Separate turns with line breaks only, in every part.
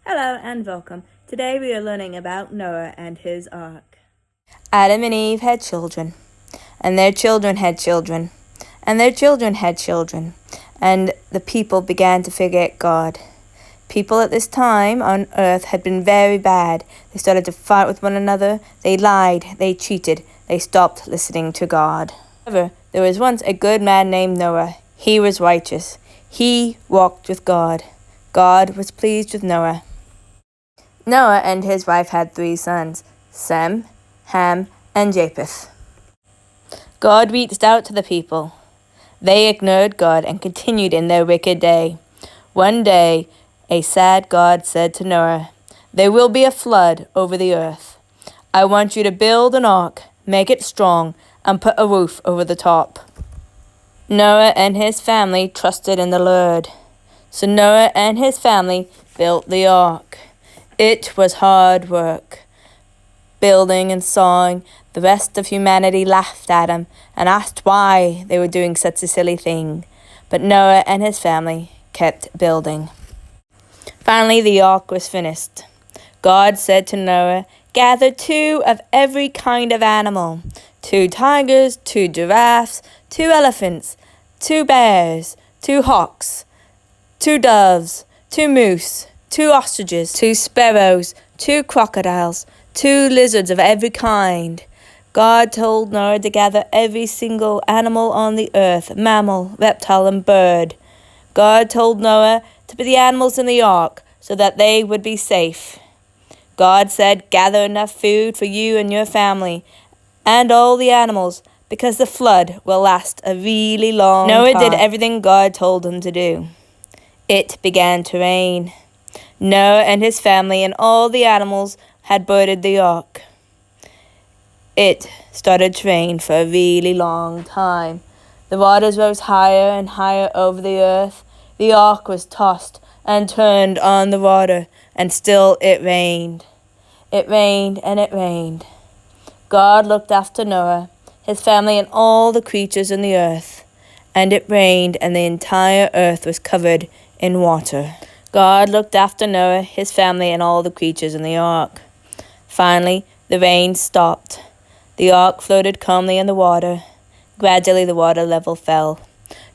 Hello and welcome. Today we are learning about Noah and his ark.
Adam and Eve had children, and their children had children, and their children had children, and the people began to forget God. People at this time on earth had been very bad. They started to fight with one another, they lied, they cheated, they stopped listening to God. However, there was once a good man named Noah. He was righteous. He walked with God. God was pleased with Noah. Noah and his wife had 3 sons, Sem, Ham, and Japheth. God reached out to the people. They ignored God and continued in their wicked day. One day, a sad God said to Noah, "There will be a flood over the earth. I want you to build an ark, make it strong, and put a roof over the top." Noah and his family trusted in the Lord. So Noah and his family built the ark. It was hard work. Building and sawing, the rest of humanity laughed at him and asked why they were doing such a silly thing. But Noah and his family kept building. Finally, the ark was finished. God said to Noah, "Gather 2 of every kind of animal, 2 tigers, 2 giraffes, 2 elephants, 2 bears, 2 hawks, 2 doves, 2 moose, 2 ostriches, 2 sparrows, 2 crocodiles, 2 lizards of every kind." God told Noah to gather every single animal on the earth, mammal, reptile, and bird. God told Noah to put the animals in the ark so that they would be safe. God said, "Gather enough food for you and your family and all the animals, because the flood will last a really long time." Noah did everything God told him to do. It began to rain. Noah and his family and all the animals had boarded the ark. It started to rain for a really long time. The waters rose higher and higher over the earth. The ark was tossed and turned on the water, and still it rained. It rained and it rained. God looked after Noah, his family, and all the creatures in the earth. And it rained, and the entire earth was covered in water. God looked after Noah, his family, and all the creatures in the ark. Finally, the rain stopped. The ark floated calmly in the water. Gradually, the water level fell.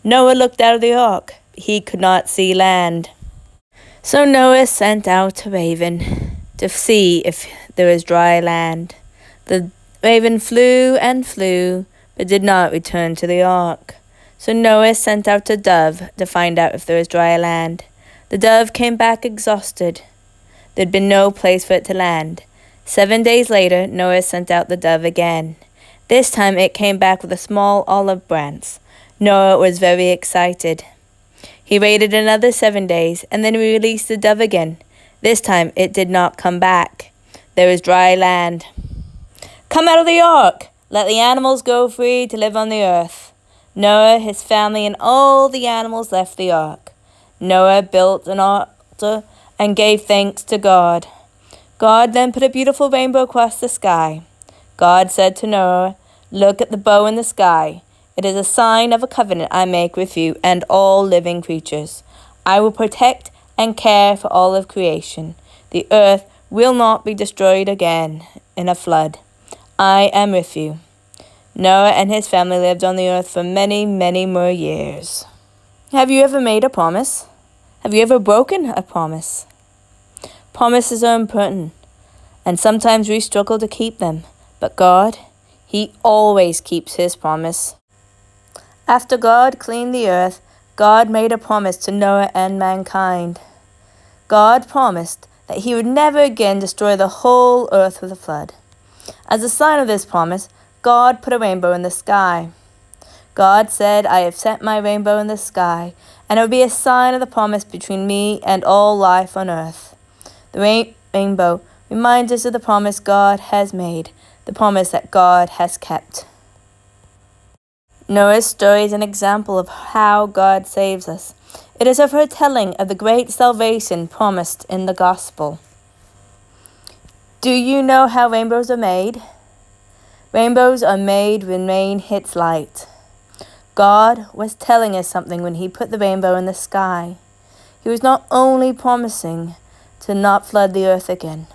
Noah looked out of the ark. He could not see land. So Noah sent out a raven to see if there was dry land. The raven flew and flew, but did not return to the ark. So Noah sent out a dove to find out if there was dry land. The dove came back exhausted. There'd been no place for it to land. 7 days later, Noah sent out the dove again. This time it came back with a small olive branch. Noah was very excited. He waited another 7 days, and then he released the dove again. This time it did not come back. There was dry land. "Come out of the ark! Let the animals go free to live on the earth." Noah, his family, and all the animals left the ark. Noah built an altar and gave thanks to God. God then put a beautiful rainbow across the sky. God said to Noah, "Look at the bow in the sky. It is a sign of a covenant I make with you and all living creatures. I will protect and care for all of creation. The earth will not be destroyed again in a flood. I am with you." Noah and his family lived on the earth for many, many more years. Have you ever made a promise? Have you ever broken a promise? Promises are important, and sometimes we struggle to keep them. But God, He always keeps His promise. After God cleaned the earth, God made a promise to Noah and mankind. God promised that He would never again destroy the whole earth with a flood. As a sign of this promise, God put a rainbow in the sky. God said, "I have sent my rainbow in the sky, and it will be a sign of the promise between me and all life on earth." The rainbow reminds us of the promise God has made, the promise that God has kept. Noah's story is an example of how God saves us. It is a foretelling of the great salvation promised in the gospel. Do you know how rainbows are made? Rainbows are made when rain hits light. God was telling us something when He put the rainbow in the sky. He was not only promising, to not flood the earth again.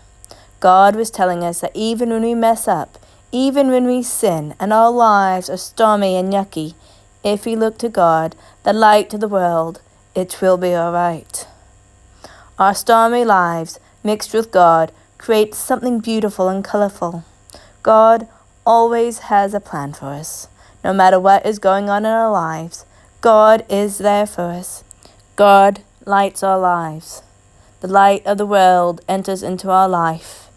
God was telling us that even when we mess up, even when we sin and our lives are stormy and yucky, if we look to God, the light of the world, it will be all right. Our stormy lives, mixed with God, create something beautiful and colorful. God always has a plan for us. No matter what is going on in our lives, God is there for us. God lights our lives. The light of the world enters into our life.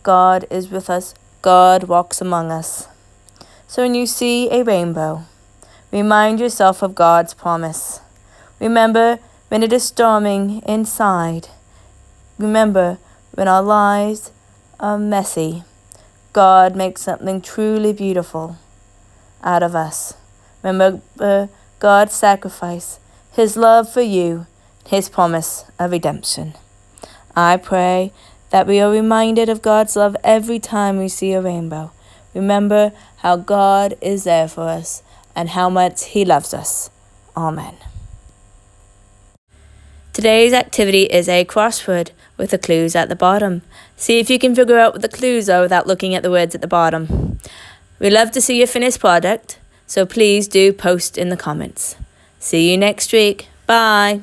God is with us. God walks among us. So when you see a rainbow, remind yourself of God's promise. Remember when it is storming inside. Remember when our lives are messy. God makes something truly beautiful out of us. Remember God's sacrifice, His love for you, His promise of redemption. I pray that we are reminded of God's love every time we see a rainbow. Remember how God is there for us and how much He loves us. Amen. Today's activity is a crossword with the clues at the bottom. See if you can figure out what the clues are without looking at the words at the bottom. We love to see your finished product, so please do post in the comments. See you next week. Bye.